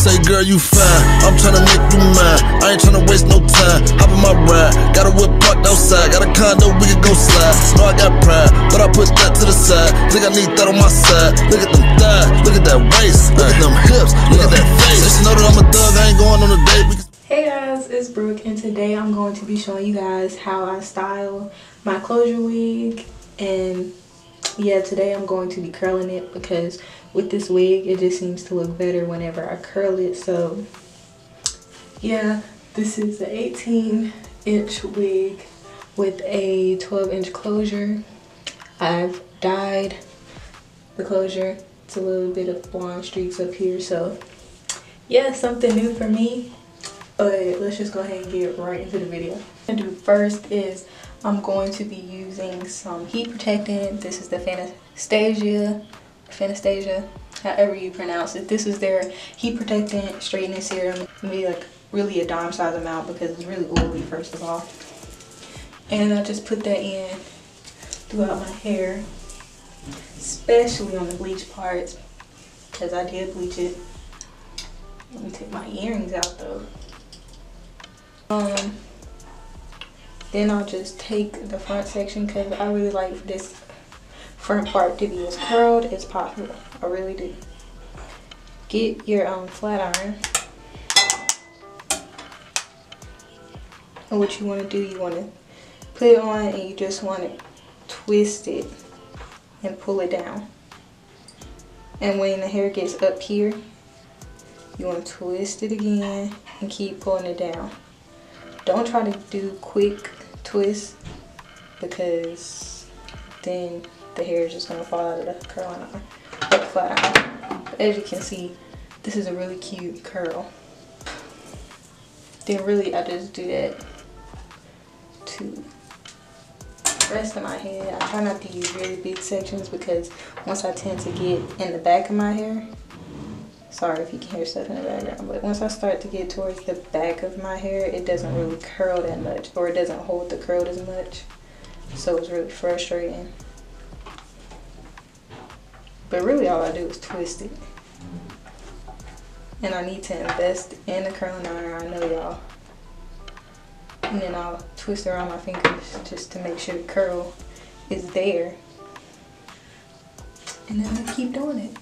say, girl, you fine. I'm tryna make you mine. I ain't tryna waste no time. Hop on my ride. Got a whip parked outside. Got a condo, we can go slide. Know I got pride, but I put that to the side. Think I need that on my side. Look at them thighs. Look at that waist. Look at them hips. Look at that face. She know that I'm a thug. I ain't going on a date. Hey guys, it's Brooke, and today I'm going to be showing you guys how I style my closure wig. And yeah, today I'm going to be curling it because with this wig it just seems to look better whenever I curl it. So yeah, this is the 18-inch wig with a 12-inch closure. I've dyed the closure. It's a little bit of blonde streaks up here, so yeah, something new for me. But let's just go ahead and get right into the video. What I'm gonna do first is I'm going to be using some heat protectant. This is the Anastasia, however you pronounce it. This is their heat protectant straightening serum. Maybe like really a dime size amount because it's really oily, first of all. And I just put that in throughout my hair, especially on the bleach parts because I did bleach it. Let me take my earrings out though. Then I'll just take the front section because I really like this front part to be as curled as possible. I really do. Get your flat iron. And what you want to do, you want to put it on and you just want to twist it and pull it down. And when the hair gets up here, you want to twist it again and keep pulling it down. Don't try to do quick twists because then the hair is just going to fall out of the curling iron, or the flat iron. But as you can see, this is a really cute curl. Then really I just do that to the rest of my head. I try not to use really big sections because once I tend to get in the back of my hair, sorry if you can hear stuff in the background, but once I start to get towards the back of my hair, it doesn't really curl that much, or it doesn't hold the curl as much. So it's really frustrating. But really all I do is twist it. And I need to invest in the curling iron, I know y'all. And then I'll twist around my fingers just to make sure the curl is there. And then I keep doing it.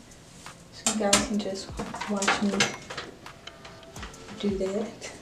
So you guys can just watch me do that.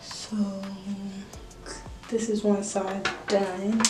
So this is one side done.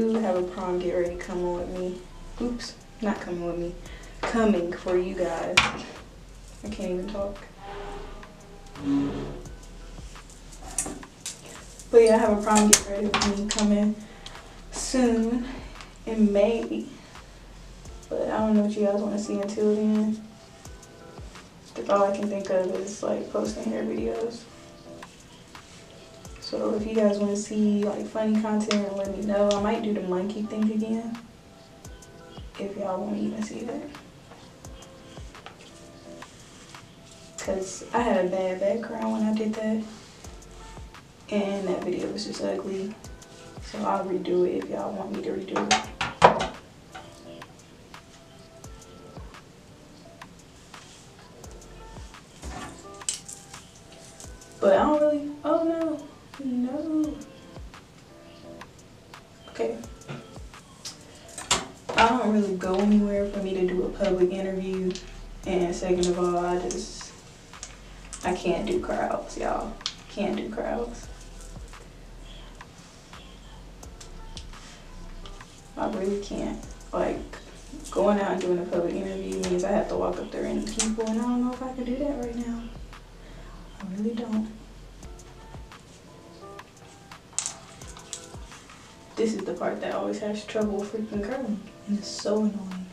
do have a prom get ready coming with me. Oops, not coming with me. Coming for you guys. I can't even talk. But yeah, I have a prom get ready with me coming soon in May. But I don't know what you guys want to see until then. Because all I can think of is like posting hair videos. So if you guys want to see like funny content, let me know. I might do the monkey thing again. If y'all want to even see that. Because I had a bad background when I did that. And that video was just ugly. So I'll redo it if y'all want me to redo it. But I don't really, oh no. Okay. I don't really go anywhere for me to do a public interview. And second of all, I can't do crowds, y'all. Can't do crowds. I really can't. Like, going out and doing a public interview means I have to walk up there and meet people, and I don't know if I can do that right now. I really don't. This is the part that always has trouble freaking curling, and it's so annoying.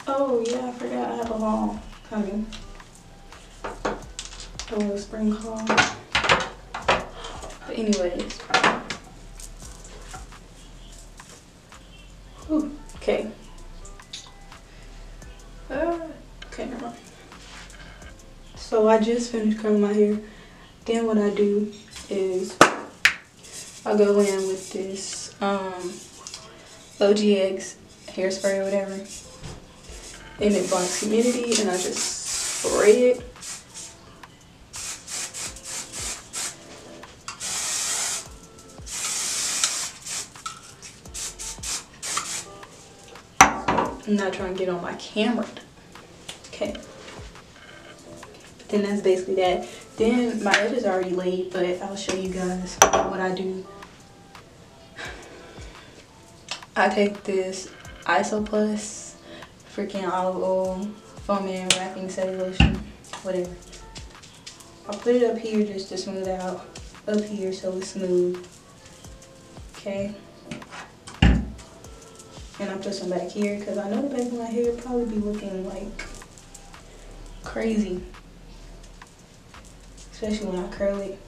Oh yeah, I forgot I have a haul coming. A little spring haul. But anyways. Whew, okay. Okay, never mind. So I just finished curling my hair. Then what I do is I go in with this OGX hairspray or whatever. And it blocks humidity, and I just spray it. I'm not trying to get on my camera. Okay. But then that's basically that. Then my edge is already laid, but I'll show you guys what I do. I take this Isoplus freaking olive oil, foaming, wrapping setting lotion, whatever. I'll put it up here just to smooth out, up here so it's smooth. Okay. And I put some back here because I know the back of my hair probably be looking like crazy, especially when I curl it.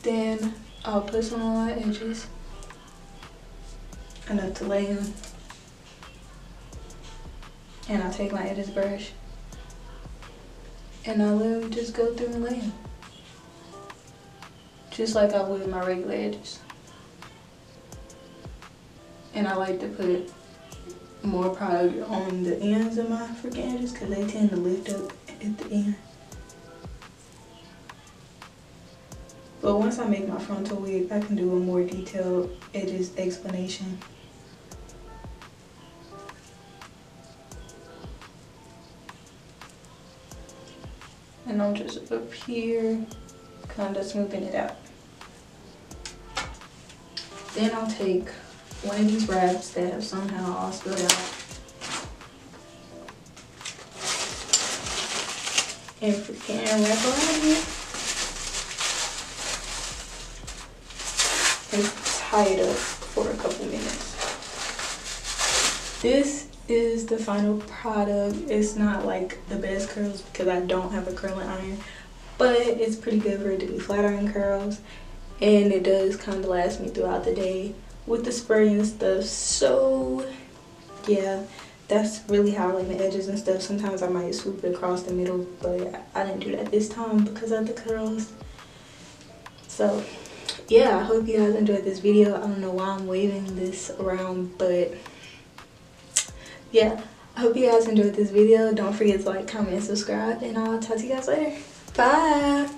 Then I'll put some on my edges. Enough to lay in. And I'll take my edges brush and I'll literally just go through and lay in. Just like I would my regular edges. And I like to put more product on the ends of my freaking edges because they tend to lift up at the end. But once I make my frontal wig, I can do a more detailed edges explanation. And I'm just up here, kind of smoothing it out. Then I'll take one of these wraps that have somehow all spilled out and freaking wrap around here and tie it up for a couple minutes. This is the final product. It's not like the best curls because I don't have a curling iron, but it's pretty good for it to be flat iron curls, and it does kind of last me throughout the day with the spray and stuff. So yeah, that's really how I like my edges and stuff. Sometimes I might swoop it across the middle, but I didn't do that this time because of the curls. So yeah, I hope you guys enjoyed this video. I don't know why I'm waving this around, but yeah, I hope you guys enjoyed this video. Don't forget to like, comment, and subscribe, and I'll talk to you guys later. Bye.